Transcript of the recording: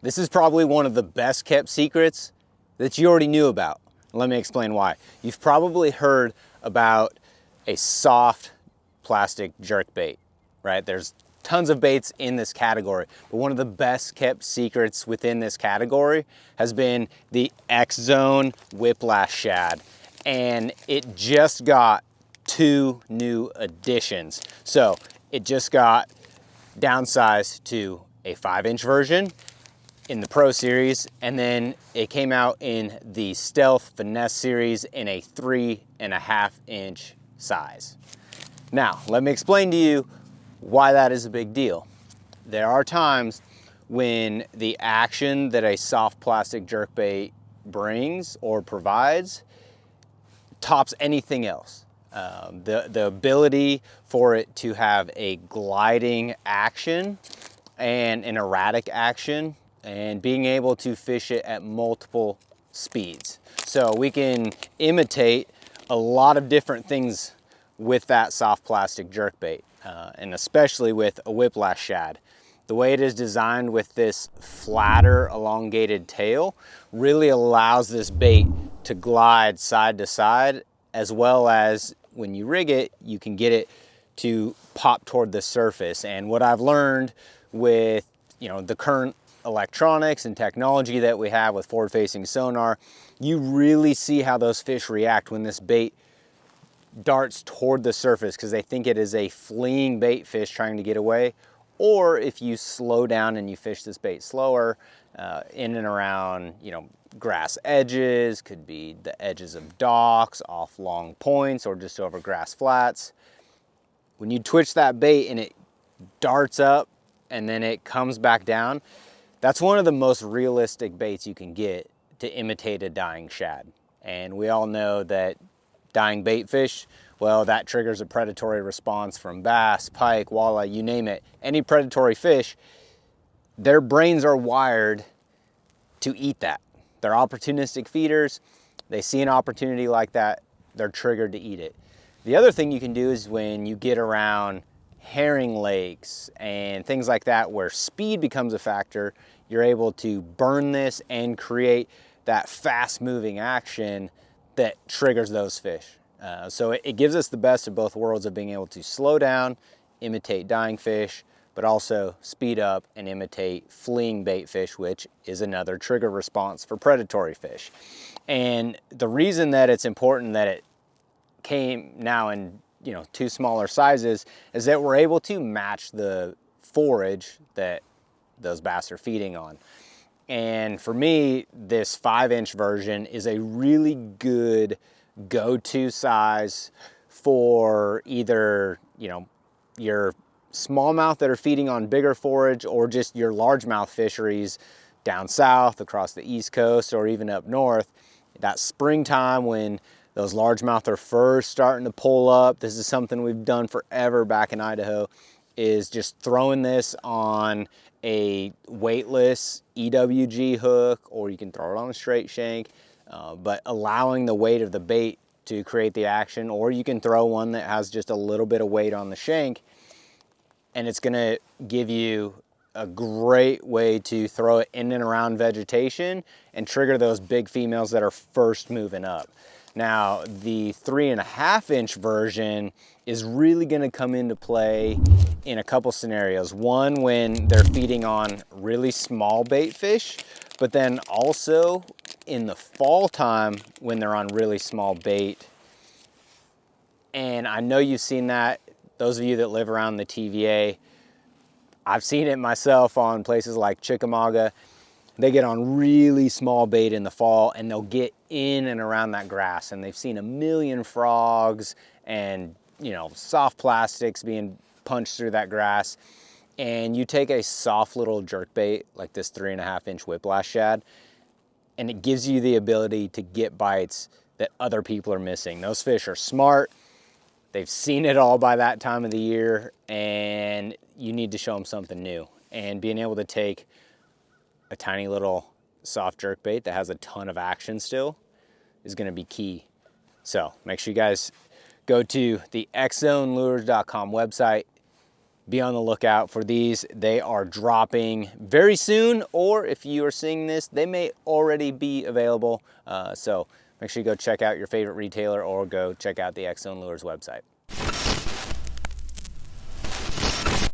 This is probably one of the best kept secrets that you already knew about. Let me explain why. You've probably heard about a soft plastic jerkbait, right? There's tons of baits in this category, but one of the best kept secrets within this category has been the X-Zone Whiplash Shad. And it just got 2 new additions. So it just got downsized to a 5-inch version in the Pro Series, and then it came out in the Stealth Finesse Series in a 3.5-inch size. Now, let me explain to you why that is a big deal. There are times when the action that a soft plastic jerkbait brings or provides tops anything else. The ability for it to have a gliding action and an erratic action, and being able to fish it at multiple speeds. So we can imitate a lot of different things with that soft plastic jerkbait, and especially with a Whiplash Shad. The way it is designed with this flatter, elongated tail really allows this bait to glide side to side, as well as when you rig it, you can get it to pop toward the surface. And what I've learned with the current electronics and technology that we have with forward-facing sonar, you really see how those fish react when this bait darts toward the surface, because they think it is a fleeing bait fish trying to get away. Or if you slow down and you fish this bait slower, in and around grass edges, could be the edges of docks, off long points, or just over grass flats. When you twitch that bait and it darts up and then it comes back down, that's one of the most realistic baits you can get to imitate a dying shad. And we all know that dying bait fish, well, that triggers a predatory response from bass, pike, walleye, you name it. Any predatory fish, their brains are wired to eat that. They're opportunistic feeders. They see an opportunity like that, they're triggered to eat it. The other thing you can do is when you get around herring lakes and things like that where speed becomes a factor, you're able to burn this and create that fast moving action that triggers those fish. So it gives us the best of both worlds of being able to slow down, imitate dying fish, but also speed up and imitate fleeing bait fish, which is another trigger response for predatory fish. And the reason that it's important that it came now in 2 smaller sizes is that we're able to match the forage that those bass are feeding on. And for me, this 5-inch version is a really good go-to size for either your smallmouth that are feeding on bigger forage, or just your largemouth fisheries down south, across the East Coast, or even up north. That springtime when those largemouth are first starting to pull up, this is something we've done forever back in Idaho, is just throwing this on a weightless EWG hook, or you can throw it on a straight shank, but allowing the weight of the bait to create the action, or you can throw one that has just a little bit of weight on the shank, and it's gonna give you a great way to throw it in and around vegetation and trigger those big females that are first moving up. Now, the 3.5-inch version is really gonna come into play in a couple scenarios. One, when they're feeding on really small bait fish, but then also in the fall time when they're on really small bait. And I know you've seen that, those of you that live around the TVA, I've seen it myself on places like Chickamauga. They get on really small bait in the fall and they'll get in and around that grass, and they've seen a million frogs and soft plastics being punched through that grass. And you take a soft little jerkbait like this 3.5-inch Whiplash Shad, and it gives you the ability to get bites that other people are missing. Those fish are smart. They've seen it all by that time of the year, and you need to show them something new. And being able to take a tiny little soft jerkbait that has a ton of action still is gonna be key. So make sure you guys go to the xzonelures.com website, be on the lookout for these. They are dropping very soon, or if you are seeing this, they may already be available. So make sure you go check out your favorite retailer or go check out the X Zone Lures website.